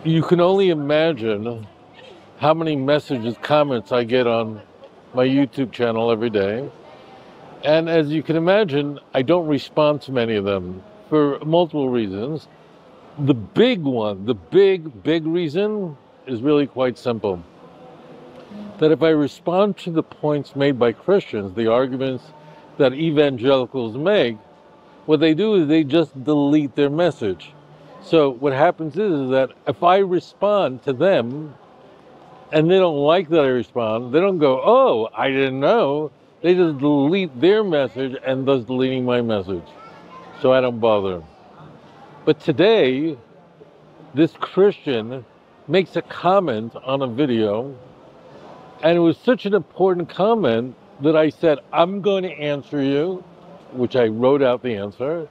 You can only imagine how many messages, comments I get on my YouTube channel every day. And as you can imagine, I don't respond to many of them for multiple reasons. The big one, the big reason is really quite simple. That if I respond to the points made by Christians, the arguments that evangelicals make, what they do is they just delete their message. So what happens is that if I respond to them and they don't like that I respond, they don't go, oh, I didn't know. They just delete their message and thus deleting my message. So I don't bother. But today, this Christian makes a comment on a video, and it was such an important comment that I said, I'm going to answer you, which I wrote out the answer.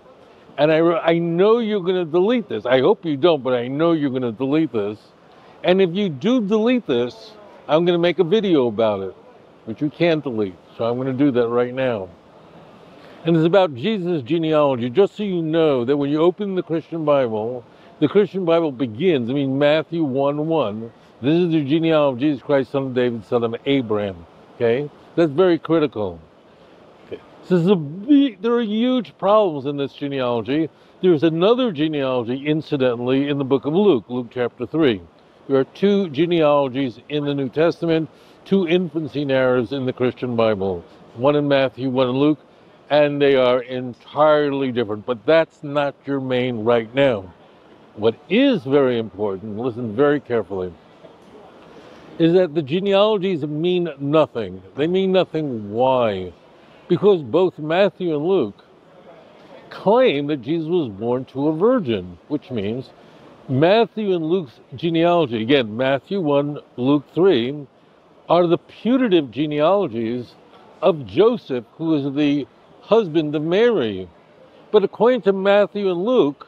And I know you're going to delete this. I hope you don't, but I know you're going to delete this. And if you do delete this, I'm going to make a video about it, which you can't delete. So I'm going to do that right now. And it's about Jesus' genealogy. Just so you know that when you open the Christian Bible begins, Matthew 1:1. This is the genealogy of Jesus Christ, son of David, son of Abraham. Okay? That's very critical. Okay. So there are huge problems in this genealogy. There's another genealogy, incidentally, in the book of Luke, Luke chapter 3. There are two genealogies in the New Testament, two infancy narratives in the Christian Bible. One in Matthew, one in Luke, and they are entirely different. But that's not germane right now. What is very important, listen very carefully, is that the genealogies mean nothing. They mean nothing. Why? Because both Matthew and Luke claim that Jesus was born to a virgin, which means Matthew and Luke's genealogy, again, Matthew 1, Luke 3, are the putative genealogies of Joseph, who is the husband of Mary. But according to Matthew and Luke,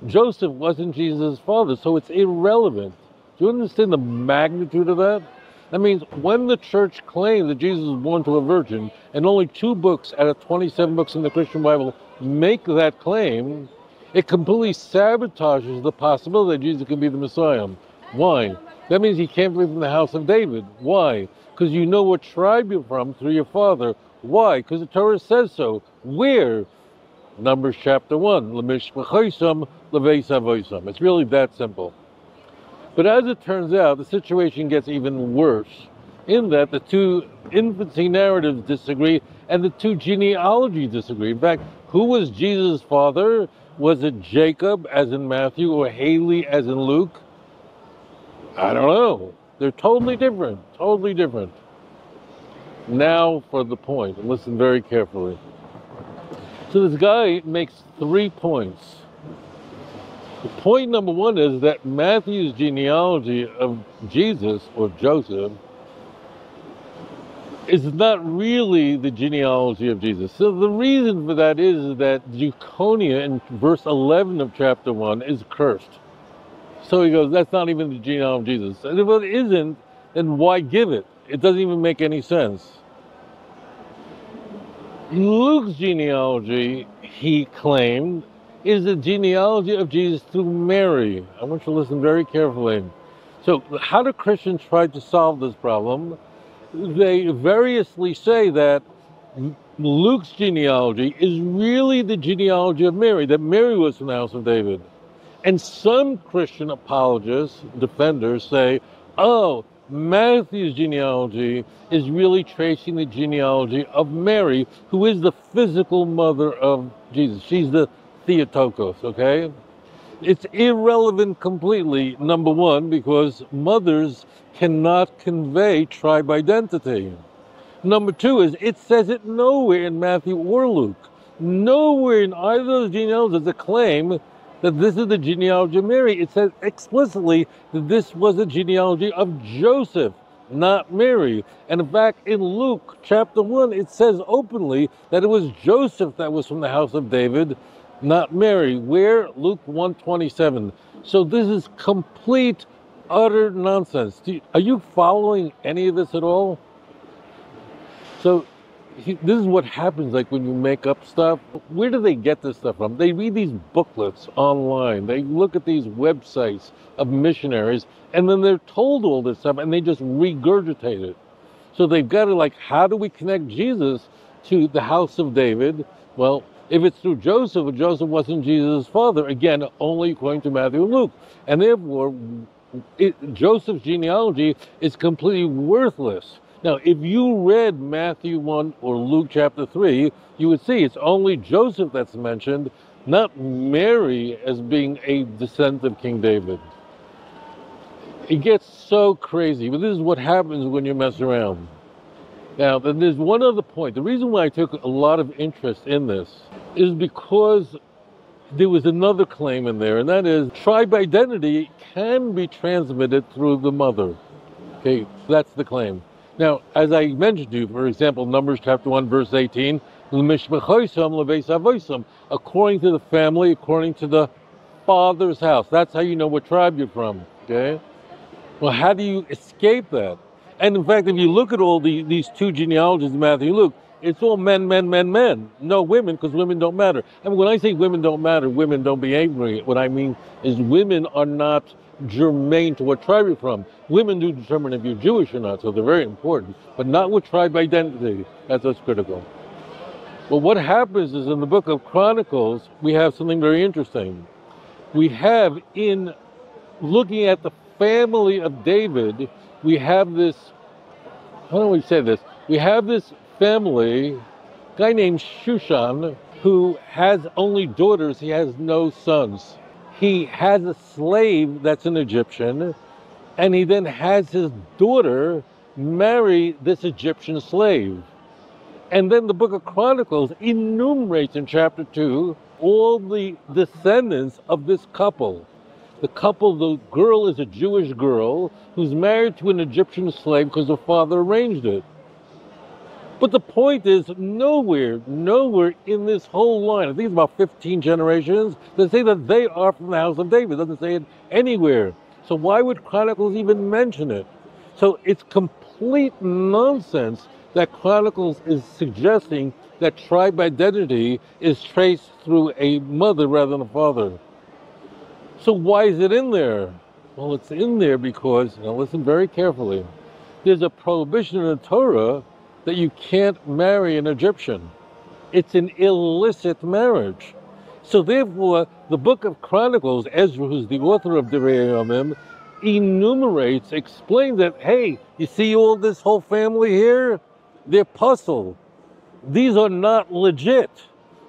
Joseph wasn't Jesus' father, so it's irrelevant. Do you understand the magnitude of that? That means when the church claims that Jesus was born to a virgin, and only 2 books out of 27 books in the Christian Bible make that claim, it completely sabotages the possibility that Jesus can be the Messiah. Why? That means he can't be from the house of David. Why? Because you know what tribe you're from through your father. Why? Because the Torah says so. Where? Numbers chapter 1. It's really that simple. But as it turns out, the situation gets even worse in that the two infancy narratives disagree and the two genealogies disagree. In fact, who was Jesus' father? Was it Jacob, as in Matthew, or Haley, as in Luke? I don't know. They're totally different, totally different. Now for the point. Listen very carefully. So this guy makes 3 points. Point number 1 is that Matthew's genealogy of Jesus, or Joseph, is not really the genealogy of Jesus. So the reason for that is that Juconia in verse 11 of chapter 1 is cursed. So he goes, that's not even the genealogy of Jesus. And if it isn't, then why give it? It doesn't even make any sense. Luke's genealogy, he claimed, is the genealogy of Jesus through Mary. I want you to listen very carefully. So how do Christians try to solve this problem? They variously say that Luke's genealogy is really the genealogy of Mary, that Mary was from the house of David. And some Christian apologists, defenders, say, oh, Matthew's genealogy is really tracing the genealogy of Mary, who is the physical mother of Jesus. She's the Theotokos, okay? It's irrelevant completely, number 1, because mothers cannot convey tribe identity. Number 2 is it says it nowhere in Matthew or Luke. Nowhere in either of those genealogies does it claim that this is the genealogy of Mary. It says explicitly that this was the genealogy of Joseph, not Mary. And in fact, in Luke chapter 1, it says openly that it was Joseph that was from the house of David, not Mary. Where? Luke 1:27. So this is complete, utter nonsense. Are you following any of this at all? So this is what happens like when you make up stuff. Where do they get this stuff from? They read these booklets online. They look at these websites of missionaries, and then they're told all this stuff, and they just regurgitate it. So they've got to, like, how do we connect Jesus to the house of David? Well, if it's through Joseph, and Joseph wasn't Jesus' father, again, only according to Matthew and Luke. And therefore, Joseph's genealogy is completely worthless. Now, if you read Matthew 1 or Luke chapter 3, you would see it's only Joseph that's mentioned, not Mary as being a descendant of King David. It gets so crazy, but this is what happens when you mess around. Now, then there's one other point. The reason why I took a lot of interest in this is because there was another claim in there, and that is tribe identity can be transmitted through the mother. Okay, that's the claim. Now, as I mentioned to you, for example, Numbers chapter 1, verse 18, according to the family, according to the father's house. That's how you know what tribe you're from, okay? Well, how do you escape that? And in fact, if you look at all these two genealogies in Matthew and Luke, it's all men, men, men, men. No women, because women don't matter. I mean, when I say women don't matter, women don't be angry. What I mean is women are not germane to what tribe you're from. Women do determine if you're Jewish or not, so they're very important, but not with tribe identity. That's what's critical. Well, what happens is in the book of Chronicles, we have something very interesting. We have, in looking at the family of David, we have this, how do we say this? We have this family, a guy named Shushan, who has only daughters, he has no sons. He has a slave that's an Egyptian, and he then has his daughter marry this Egyptian slave. And then the book of Chronicles enumerates in chapter 2 all the descendants of this couple. The couple, the girl is a Jewish girl who's married to an Egyptian slave because her father arranged it. But the point is, nowhere in this whole line, I think it's about 15 generations, they say that they are from the house of David. It doesn't say it anywhere. So why would Chronicles even mention it? So it's complete nonsense that Chronicles is suggesting that tribe identity is traced through a mother rather than a father. So why is it in there? Well, it's in there because, now listen very carefully, there's a prohibition in the Torah that you can't marry an Egyptian. It's an illicit marriage. So therefore, the book of Chronicles, Ezra, who's the author of Devarim, enumerates, explains that, hey, you see all this whole family here? They're puzzled. These are not legit.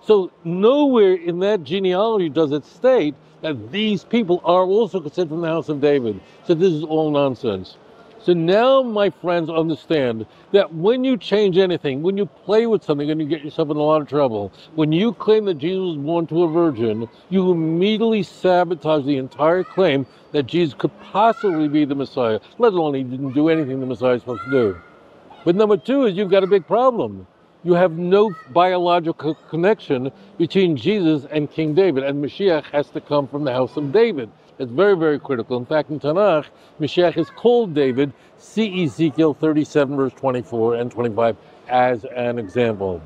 So nowhere in that genealogy does it state that these people are also considered from the house of David. So this is all nonsense. So now, my friends, understand that when you change anything, when you play with something and you get yourself in a lot of trouble, when you claim that Jesus was born to a virgin, you immediately sabotage the entire claim that Jesus could possibly be the Messiah, let alone he didn't do anything the Messiah is supposed to do. But number two is you've got a big problem. You have no biological connection between Jesus and King David, and Mashiach has to come from the house of David. It's very, very critical. In fact, in Tanakh, Mashiach is called David. See Ezekiel 37, verse 24 and 25 as an example.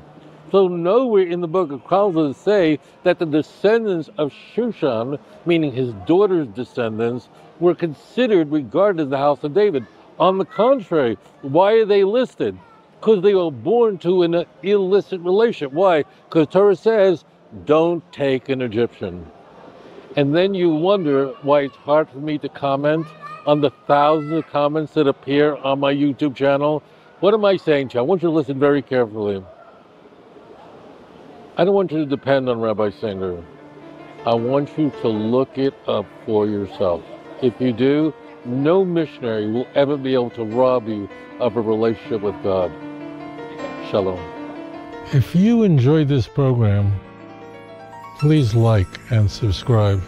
So nowhere in the book of Chronicles does it say that the descendants of Shushan, meaning his daughter's descendants, were considered, regarded as the house of David. On the contrary, why are they listed? Because they were born to an illicit relationship. Why? Because Torah says, don't take an Egyptian. And then you wonder why it's hard for me to comment on the thousands of comments that appear on my YouTube channel. What am I saying to you? I want you to listen very carefully. I don't want you to depend on Rabbi Singler. I want you to look it up for yourself. If you do, no missionary will ever be able to rob you of a relationship with God. Shalom. If you enjoyed this program, please like and subscribe.